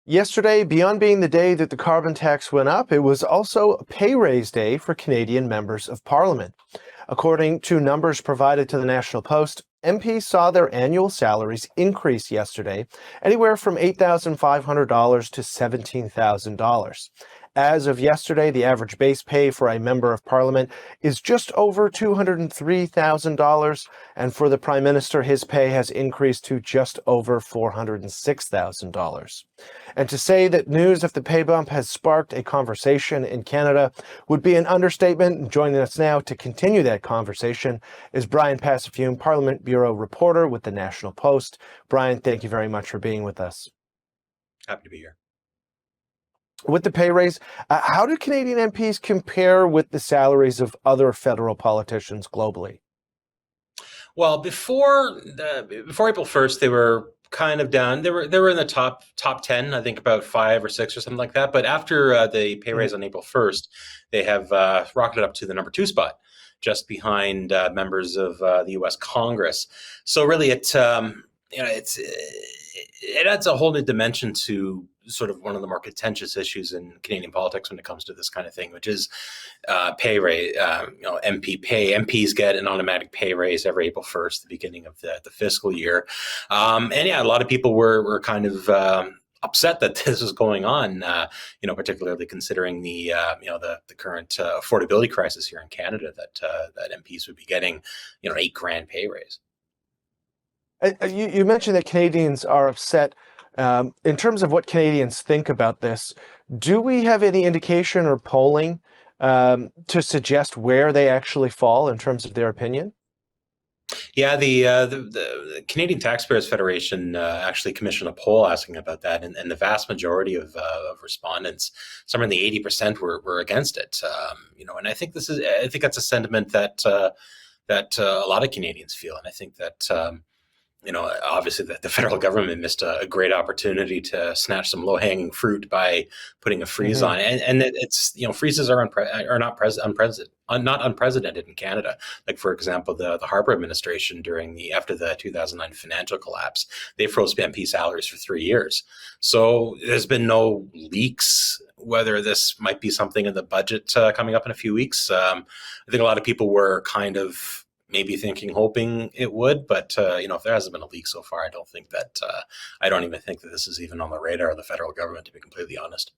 Yesterday, beyond being the day that the carbon tax went up, it was also a pay raise day for Canadian members of Parliament. According to numbers provided to the National Post, MPs saw their annual salaries increase yesterday, anywhere from $8,500 to $17,000. As of yesterday, the average base pay for a member of Parliament is just over $203,000, and for the Prime Minister, his pay has increased to just over $406,000. And to say that news of the pay bump has sparked a conversation in Canada would be an understatement. Joining us now to continue that conversation is Bryan Passifume, Parliament Bureau reporter with the National Post. Bryan, thank you very much for being with us. Happy to be here. With the pay raise, how do Canadian MPs compare with the salaries of other federal politicians globally? Well, before April 1st, they were kind of down. They were in the top 10, I think about 5 or 6 or something like that. But after the pay raise on April 1st, they have rocketed up to the number 2 spot, just behind members of the U.S. Congress. So really, it adds a whole new dimension to sort of one of the more contentious issues in Canadian politics when it comes to this kind of thing, which is pay raise. MP pay. MPs get an automatic pay raise every April 1st, the beginning of the fiscal year. And yeah, a lot of people were kind of upset that this was going on, particularly considering the current affordability crisis here in Canada, that MPs would be getting, an $8,000 pay raise. You mentioned that Canadians are upset. In terms of what Canadians think about this, do we have any indication or polling to suggest where they actually fall in terms of their opinion? Yeah, the Canadian Taxpayers Federation actually commissioned a poll asking about that, and the vast majority of respondents, somewhere in the 80%, were against it. And I think that's a sentiment that a lot of Canadians feel, and I think that. Obviously the federal government missed a great opportunity to snatch some low-hanging fruit by putting a freeze on, and it's freezes are not unprecedented in Canada. Like, for example, the Harper administration after the 2009 financial collapse, they froze MP salaries for 3 years. So there's been no leaks whether this might be something in the budget coming up in a few weeks. I think a lot of people were kind of maybe hoping it would, but if there hasn't been a leak so far, I don't even think that this is even on the radar of the federal government, to be completely honest.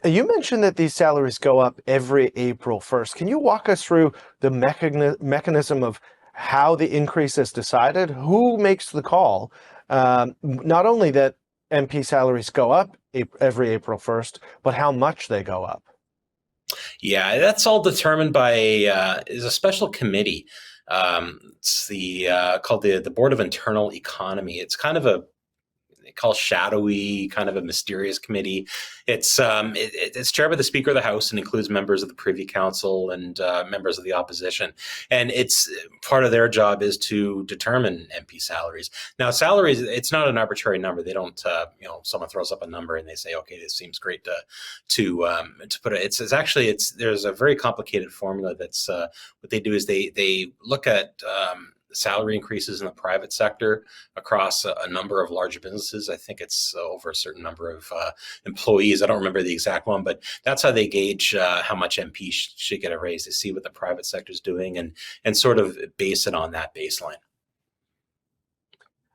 You mentioned that these salaries go up every April 1st. Can you walk us through the mechanism of how the increase is decided? Who makes the call? Not only that MP salaries go up every April 1st, but how much they go up. Yeah, that's all determined by is a special committee. It's called the Board of Internal Economy. It's kind of they call shadowy, kind of a mysterious committee. It's chaired by the Speaker of the House and includes members of the Privy Council and members of the opposition. And it's part of their job is to determine MP salaries. Now, salaries, it's not an arbitrary number. They don't, someone throws up a number and they say, okay, this seems great to put it. There's a very complicated formula. That's what they do is they look at salary increases in the private sector across a number of large businesses. I think it's over a certain number of employees. I don't remember the exact one, but that's how they gauge how much MP should get a raise. They see what the private sector is doing and sort of base it on that baseline.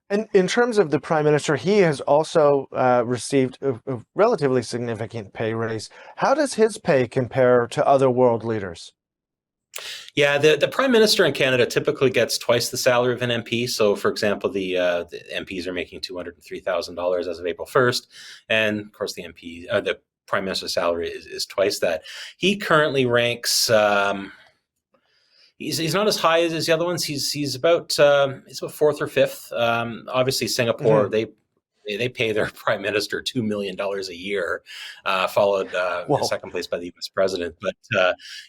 And in terms of the Prime Minister, he has also received a relatively significant pay raise. How does his pay compare to other world leaders? Yeah, the Prime Minister in Canada typically gets twice the salary of an MP. So, for example, the MPs are making $203,000 as of April 1st. And, of course, the Prime Minister's salary is twice that. He currently ranks... He's not as high as the other ones. He's about 4th or 5th. Obviously, Singapore, they pay their prime minister $2 million a year, followed in second place by the U.S. president. But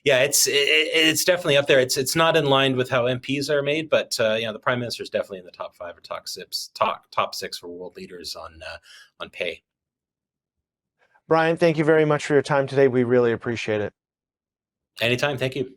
it's definitely up there. It's not in line with how MPs are made, but the prime minister is definitely in the top 5 or top 6 for world leaders on pay. Bryan, thank you very much for your time today. We really appreciate it. Anytime. Thank you.